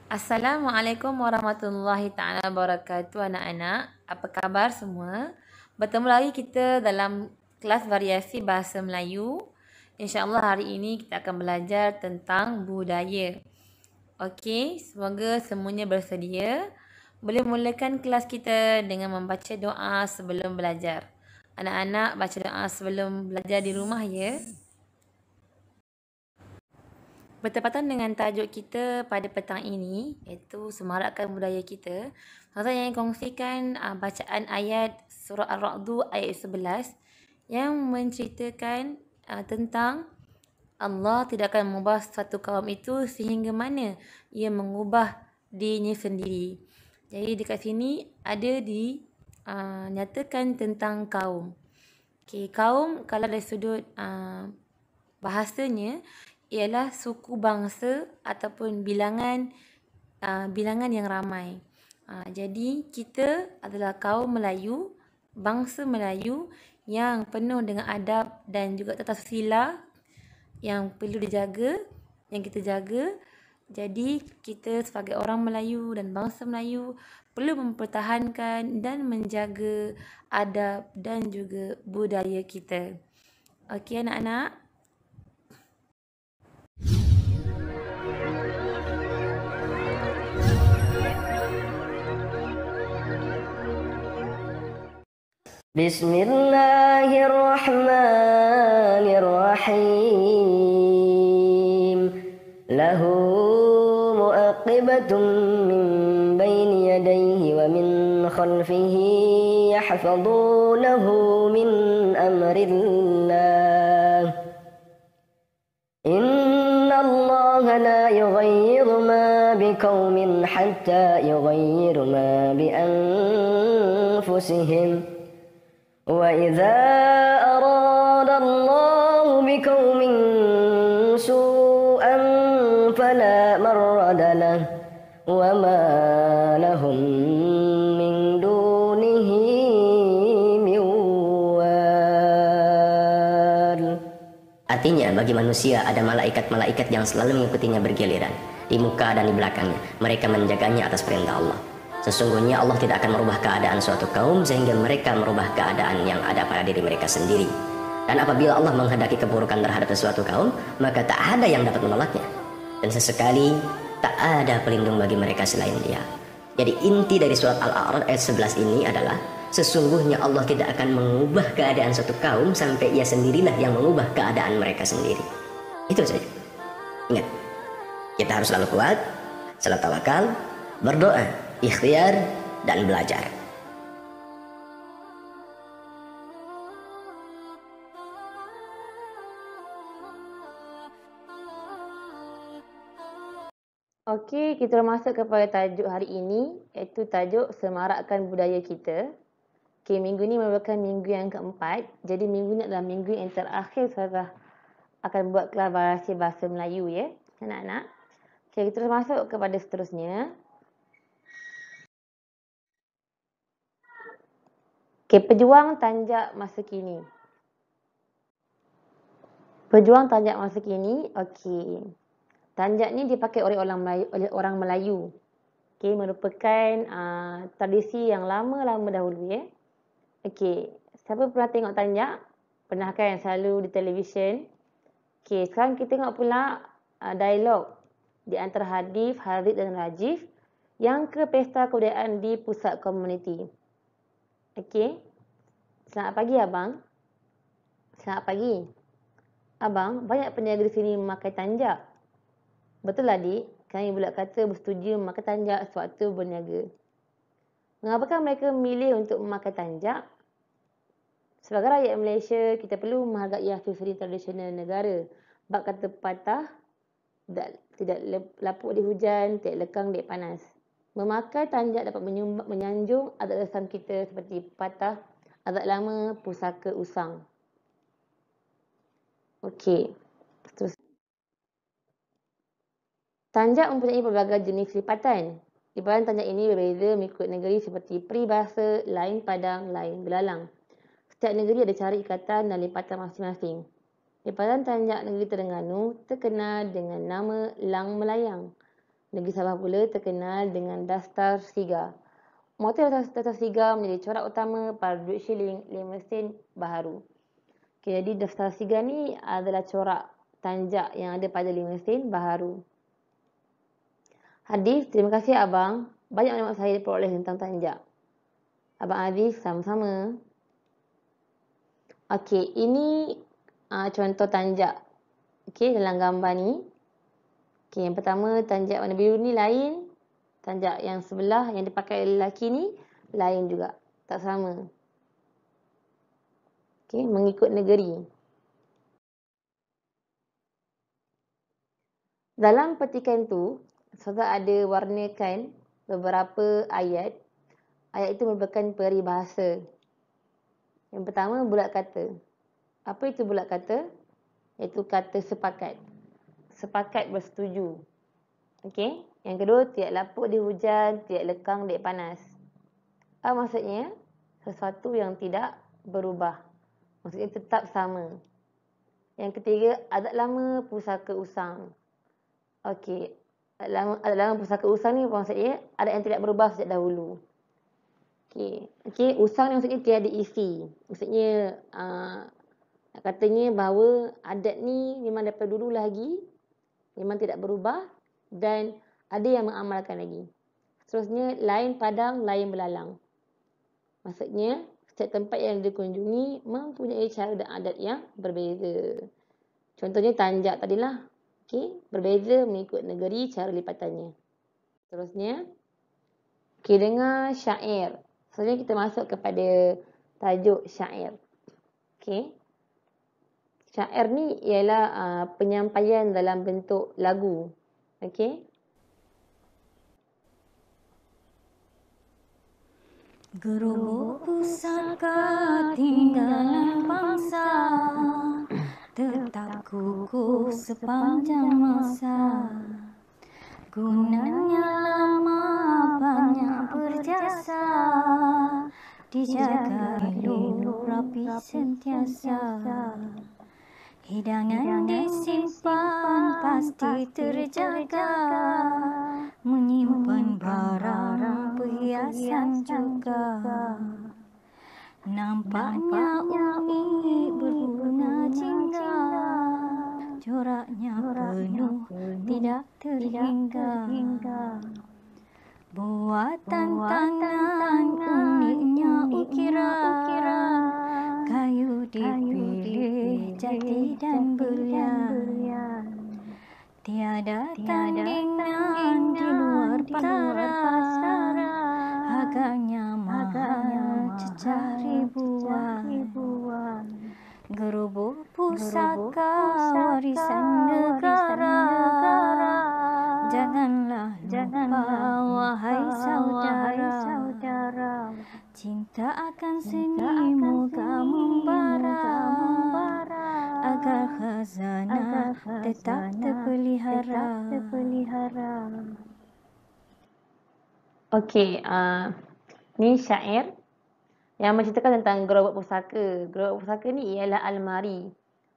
Assalamualaikum warahmatullahi ta'ala wabarakatuh anak-anak. Apa khabar semua? Bertemu lagi kita dalam kelas variasi bahasa Melayu. InsyaAllah hari ini kita akan belajar tentang budaya. Okey, semoga semuanya bersedia. Boleh mulakan kelas kita dengan membaca doa sebelum belajar. Anak-anak baca doa sebelum belajar di rumah ya. Bertepatan dengan tajuk kita pada petang ini, iaitu semarakkan budaya kita, saya ingin kongsikan bacaan ayat surah Ar-Ra'du ayat 11 yang menceritakan tentang Allah tidak akan mengubah suatu kaum itu sehingga mana ia mengubah dirinya sendiri. Jadi dekat sini ada dinyatakan tentang kaum. Okay, kaum kalau dari sudut bahasanya ialah suku bangsa ataupun bilangan yang ramai. Jadi kita adalah kaum Melayu, bangsa Melayu yang penuh dengan adab dan juga tata sila yang perlu dijaga, yang kita jaga. Jadi kita sebagai orang Melayu dan bangsa Melayu perlu mempertahankan dan menjaga adab dan juga budaya kita. Okey anak-anak? Bismillahirrahmanirrahim. Lahu mu'aqibatun min bayni yadayhi wa min khalfihi yahfazunahu min amrillah. Inna Allah la yughayyiru ma biqaumin hatta yughayyiru ma bi anfusihim. وَإِذَا أَرَادَ اللَّهُ بِقَوْمٍ سُوءًا فَلَا مَرَّدَ لَهُ وَمَا لَهُم مِّن دُونِهِ مِن وَالٍ. Artinya bagi manusia ada malaikat-malaikat yang selalu mengikutinya bergiliran di muka dan di belakangnya. Mereka menjaganya atas perintah Allah. Sesungguhnya Allah tidak akan merubah keadaan suatu kaum sehingga mereka merubah keadaan yang ada pada diri mereka sendiri. Dan apabila Allah menghendaki keburukan terhadap suatu kaum, maka tak ada yang dapat menolaknya. Dan sesekali tak ada pelindung bagi mereka selain Dia. Jadi inti dari surat Al-A'raf ayat 11 ini adalah sesungguhnya Allah tidak akan mengubah keadaan suatu kaum sampai Ia sendirilah yang mengubah keadaan mereka sendiri. Itu saja. Ingat, kita harus selalu kuat, selalu tawakal, berdoa, ikhtiar, dan belajar. Okey, kita masuk kepada tajuk hari ini, iaitu tajuk semarakkan budaya kita. Okey, minggu ni merupakan minggu yang keempat. Jadi minggu ni adalah minggu yang terakhir saya akan buat kelas variasi bahasa Melayu ya, anak-anak. Okey, kita masuk kepada seterusnya. Okey, pejuang tanjak masa kini. Pejuang tanjak masa kini, okey. Tanjak ni dipakai oleh orang Melayu. Okey, merupakan tradisi yang lama-lama dahulu ya. Okey, siapa pernah tengok tanjak? Pernah kan selalu di televisyen? Okey, sekarang kita tengok pula dialog di antara Hadif, Harith dan Rajif yang ke pesta kebudayaan di pusat komuniti. Okey. Selamat pagi abang. Selamat pagi. Abang, banyak peniaga di sini memakai tanjak. Betul adik, kami bulat kata bersetuju memakai tanjak sewaktu berniaga. Mengapakah mereka memilih untuk memakai tanjak? Sebagai rakyat Malaysia, kita perlu menghargai aktiviti tradisional negara. Bab kata patah, tidak lapuk di hujan, tidak lekang di panas. Memakai tanjak dapat menyanjung adat resam kita seperti patah, adat lama, pusaka usang. Okey. Terus. Tanjak mempunyai pelbagai jenis lipatan. Lipatan tanjak ini berbeza mengikut negeri seperti peribahasa, lain padang, lain belalang. Setiap negeri ada cara ikatan dan lipatan masing-masing. Lipatan tanjak negeri Terengganu terkenal dengan nama Lang Melayang. Negeri Sabah pula terkenal dengan dastar sigar. Motif dastar sigar menjadi corak utama pada duit shilling 5 sen baharu. Okay, jadi dastar sigar ni adalah corak tanjak yang ada pada 5 sen baharu. Hadis, terima kasih abang. Banyak maklumat saya diperoleh tentang tanjak. Abang Aziz, sama-sama. Okey, ini contoh tanjak. Okey, dalam gambar ni. Okey, yang pertama tanjak warna biru ni lain. Tanjak yang sebelah yang dipakai oleh lelaki ni lain juga. Tak sama. Okey, mengikut negeri. Dalam petikan tu, saudara ada warnakan beberapa ayat. Ayat itu merupakan peribahasa. Yang pertama, bulat kata. Apa itu bulat kata? Iaitu kata sepakat. Sepakat bersetuju. Okey. Yang kedua, tiada lapuk di hujan, tiada lekang di panas. Apa maksudnya? Sesuatu yang tidak berubah. Maksudnya tetap sama. Yang ketiga, adat lama pusaka usang. Okey. Adat lama pusaka usang ni maksudnya adat yang tidak berubah sejak dahulu. Okey, usang ni maksudnya tiada isi. Maksudnya katanya bahawa adat ni memang daripada dulu lagi memang tidak berubah dan ada yang mengamalkan lagi. Seterusnya, lain padang, lain belalang. Maksudnya, setiap tempat yang dikunjungi mempunyai cara dan adat yang berbeza. Contohnya tanjak tadilah. Okey, berbeza mengikut negeri cara lipatannya. Seterusnya, okey, dengar syair. Seterusnya kita masuk kepada tajuk syair. Okey. Syair ni ialah penyampaian dalam bentuk lagu. Okey. Gerubuk pusaka tinggalan bangsa, tetap kukuh sepanjang masa. Gunanya lama banyak berjasa, dijaga elok rapi sentiasa. Hidangan disimpan pasti terjaga, menyimpan barang perhiasan juga. Nampaknya unik berbunga jingga, coraknya penuh tidak terhingga. Buatan tangan uniknya ukiran, kayu dipilih jati dan belian. Tiada tandingan di luar pasaran, harganya mahal cecah ribuan. Gerubuk pusaka warisan negara, janganlah lupa wahai saudara. Cinta akan seni moga membara, agar khazanah tetap terpelihara. Okey, ni syair yang menceritakan tentang gerobak pusaka. Gerobak pusaka ni ialah almari.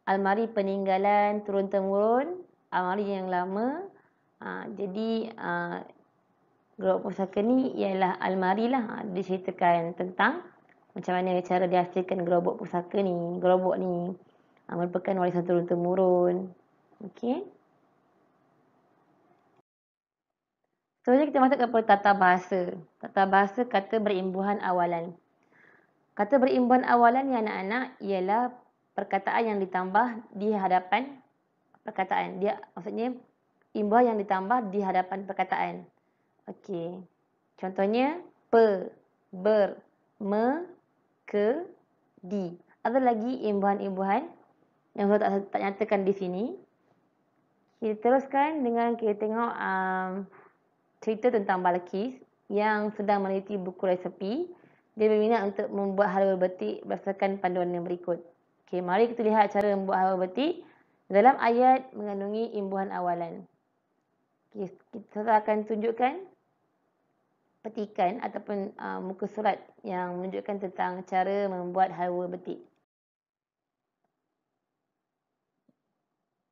Almari peninggalan turun-temurun, almari yang lama. Jadi gerobak pusaka ni ialah almari lah. Diceritakan tentang macam mana cara dihasilkan gerobak pusaka ni. Gerobak ni merupakan warisan turun-temurun. Okey. Seterusnya kita masuk kepada tata bahasa. Tata bahasa kata berimbuhan awalan. Kata berimbuhan awalan ya anak-anak ialah perkataan yang ditambah di hadapan perkataan. Dia maksudnya imbuhan yang ditambah di hadapan perkataan. Okey. Contohnya pe, ber, me, ke, di. Ada lagi imbuhan-imbuhan yang saya tak nyatakan di sini. Kita teruskan dengan kita tengok cerita tentang Balqis yang sedang meneliti buku resepi. Dia berminat untuk membuat halwa betik berdasarkan panduan yang berikut. Okey, mari kita lihat cara membuat halwa betik dalam ayat mengandungi imbuhan awalan. Okey, kita akan tunjukkan petikan ataupun muka surat yang menunjukkan tentang cara membuat halwa betik.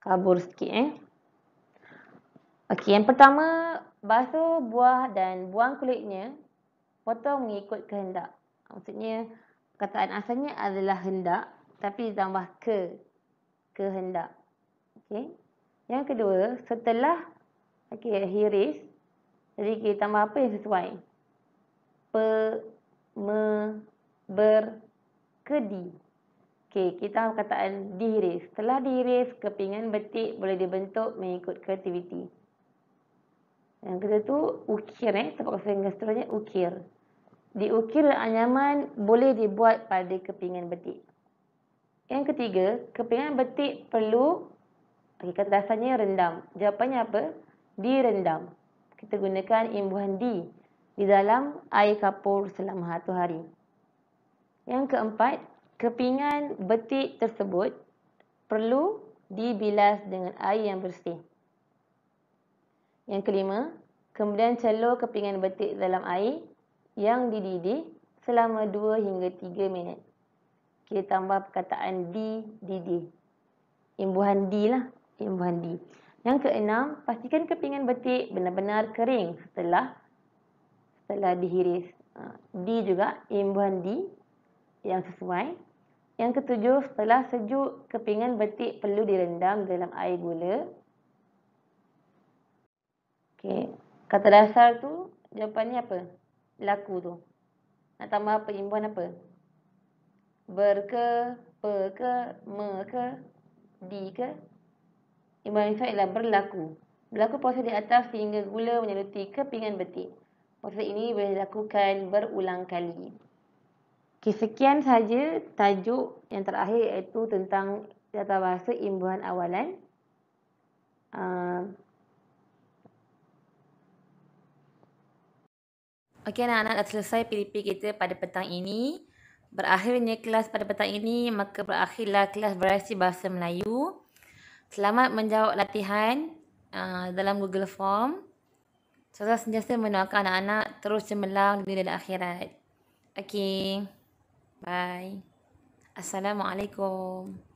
Kabur sikit Okey, yang pertama basuh buah dan buang kulitnya, potong mengikut kehendak. Maksudnya, perkataan asalnya adalah hendak, tapi ditambah kehendak. Okey. Yang kedua, setelah hiris, jadi kita tambah apa yang sesuai? Kedi. Okey, kita perkataan dihiris. Setelah dihiris, kepingan betik boleh dibentuk mengikut kreativiti. Yang kedua tu ukir, tempat kosong seterusnya ukir. Diukir anyaman boleh dibuat pada kepingan betik. Yang ketiga, kepingan betik perlu, kata dasarnya rendam. Jawapannya apa? Direndam. Kita gunakan imbuhan di dalam air kapur selama 1 hari. Yang keempat, kepingan betik tersebut perlu dibilas dengan air yang bersih. Yang kelima, kemudian celur kepingan betik dalam air yang dididih selama 2 hingga 3 minit. Kita tambah perkataan didih. Imbuhan di lah, imbuhan di. Yang keenam, pastikan kepingan betik benar-benar kering setelah dihiris. Di juga, imbuhan di yang sesuai. Yang ketujuh, setelah sejuk, kepingan betik perlu direndam dalam air gula. Okey, kata dasar tu jawapannya apa? Laku tu. Nak tambah apa? Imbuhan apa? Ber ke, pe ke, me ke, di ke? Imbuhan yang sesuai ialah berlaku. Berlaku proses di atas sehingga gula menyeluti kepingan betik. Proses ini boleh dilakukan berulang kali. Okay, sekian saja tajuk yang terakhir iaitu tentang tata bahasa imbuhan awalan. Okey anak-anak, dah selesai PDP kita pada petang ini. Berakhirnya kelas pada petang ini, maka berakhirlah kelas variasi bahasa Melayu. Selamat menjawab latihan dalam Google Form. Saya sentiasa mendoakan anak-anak terus cemerlang di dunia dan akhirat. Okey. Bye. Assalamualaikum.